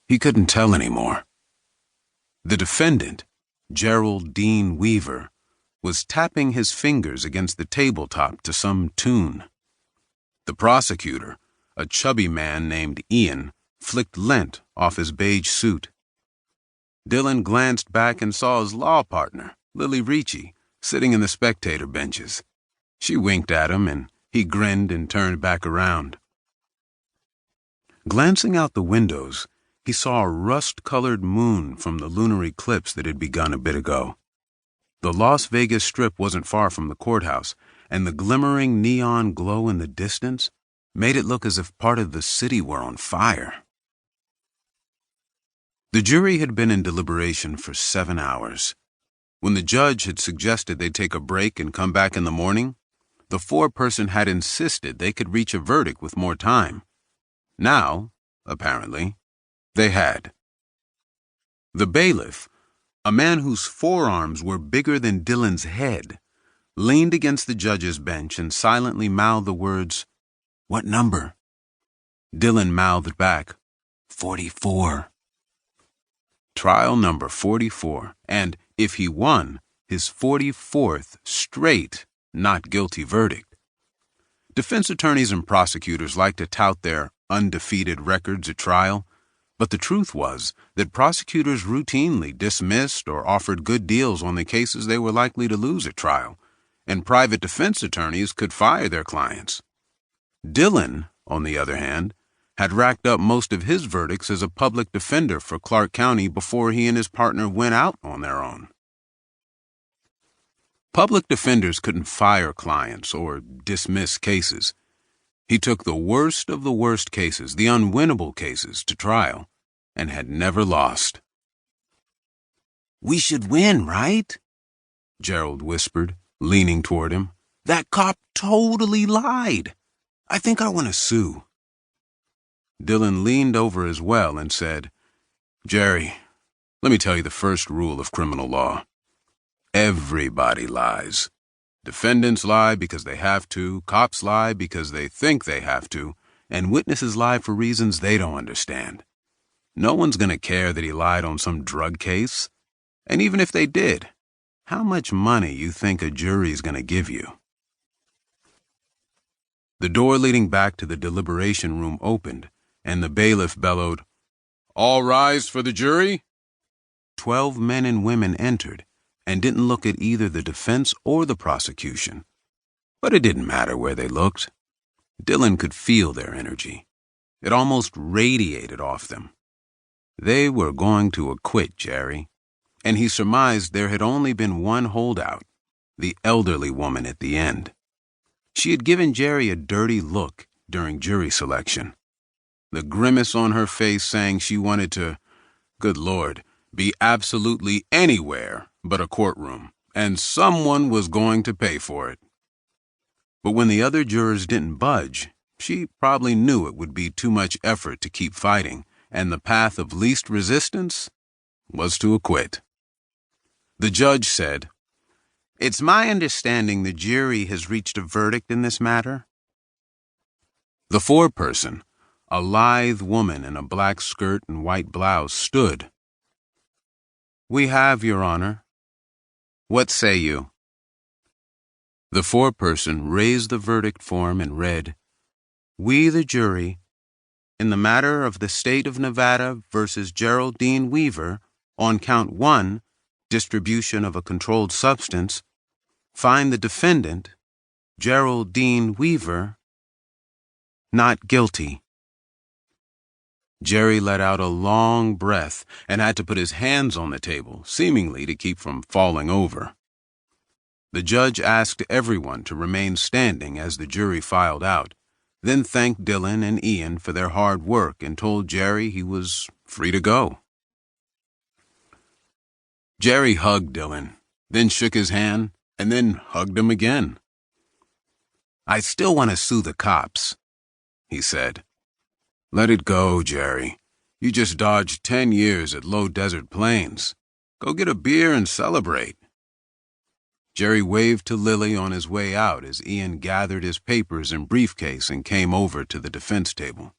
He couldn't tell anymore. The defendant, Gerald Dean Weaver, was tapping his fingers against the tabletop to some tune. The prosecutor, a chubby man named Ian, flicked lint off his beige suit. Dylan glanced back and saw his law partner, Lily Ricci, sitting in the spectator benches. She winked at him, and he grinned and turned back around. Glancing out the windows, he saw a rust-colored moon from the lunar eclipse that had begun a bit ago. The Las Vegas Strip wasn't far from the courthouse, and the glimmering neon glow in the distance made it look as if part of the city were on fire. The jury had been in deliberation for 7 hours. When the judge had suggested they take a break and come back in the morning, the foreperson had insisted they could reach a verdict with more time. Now, apparently, they had. The bailiff, a man whose forearms were bigger than Dylan's head, leaned against the judge's bench and silently mouthed the words, "What number?" Dylan mouthed back, 44. Trial number 44, and if he won, his 44th straight not guilty verdict. Defense attorneys and prosecutors like to tout their undefeated records at trial, but the truth was that prosecutors routinely dismissed or offered good deals on the cases they were likely to lose at trial, and private defense attorneys could fire their clients. Dylan, on the other hand, had racked up most of his verdicts as a public defender for Clark County before he and his partner went out on their own. Public defenders couldn't fire clients or dismiss cases. He took the worst of the worst cases, the unwinnable cases, to trial, and had never lost. "We should win, right?" Gerald whispered, leaning toward him. "That cop totally lied. I think I want to sue." Dylan leaned over as well and said, "Jerry, let me tell you the first rule of criminal law. Everybody lies. Defendants lie because they have to, cops lie because they think they have to, and witnesses lie for reasons they don't understand. No one's going to care that he lied on some drug case. And even if they did, how much money you think a jury's going to give you?" The door leading back to the deliberation room opened, and the bailiff bellowed, "All rise for the jury." 12 men and women entered, and didn't look at either the defense or the prosecution. But it didn't matter where they looked. Dylan could feel their energy. It almost radiated off them. They were going to acquit Jerry, and he surmised there had only been one holdout, the elderly woman at the end. She had given Jerry a dirty look during jury selection. The grimace on her face saying she wanted to, good Lord, be absolutely anywhere but a courtroom, and someone was going to pay for it. But when the other jurors didn't budge, she probably knew it would be too much effort to keep fighting, and the path of least resistance was to acquit. The judge said, "It's my understanding the jury has reached a verdict in this matter." The foreperson, a lithe woman in a black skirt and white blouse, stood. "We have, Your Honor. What say you?" The foreperson raised the verdict form and read, "We, the jury, in the matter of the State of Nevada versus Gerald Dean Weaver, on count 1, distribution of a controlled substance, find the defendant, Gerald Dean Weaver, not guilty." Jerry let out a long breath and had to put his hands on the table, seemingly to keep from falling over. The judge asked everyone to remain standing as the jury filed out, then thanked Dylan and Ian for their hard work and told Jerry he was free to go. Jerry hugged Dylan, then shook his hand, and then hugged him again. "I still want to sue the cops," he said. "Let it go, Jerry. You just dodged 10 years at Low Desert Plains. Go get a beer and celebrate." Jerry waved to Lily on his way out as Ian gathered his papers and briefcase and came over to the defense table.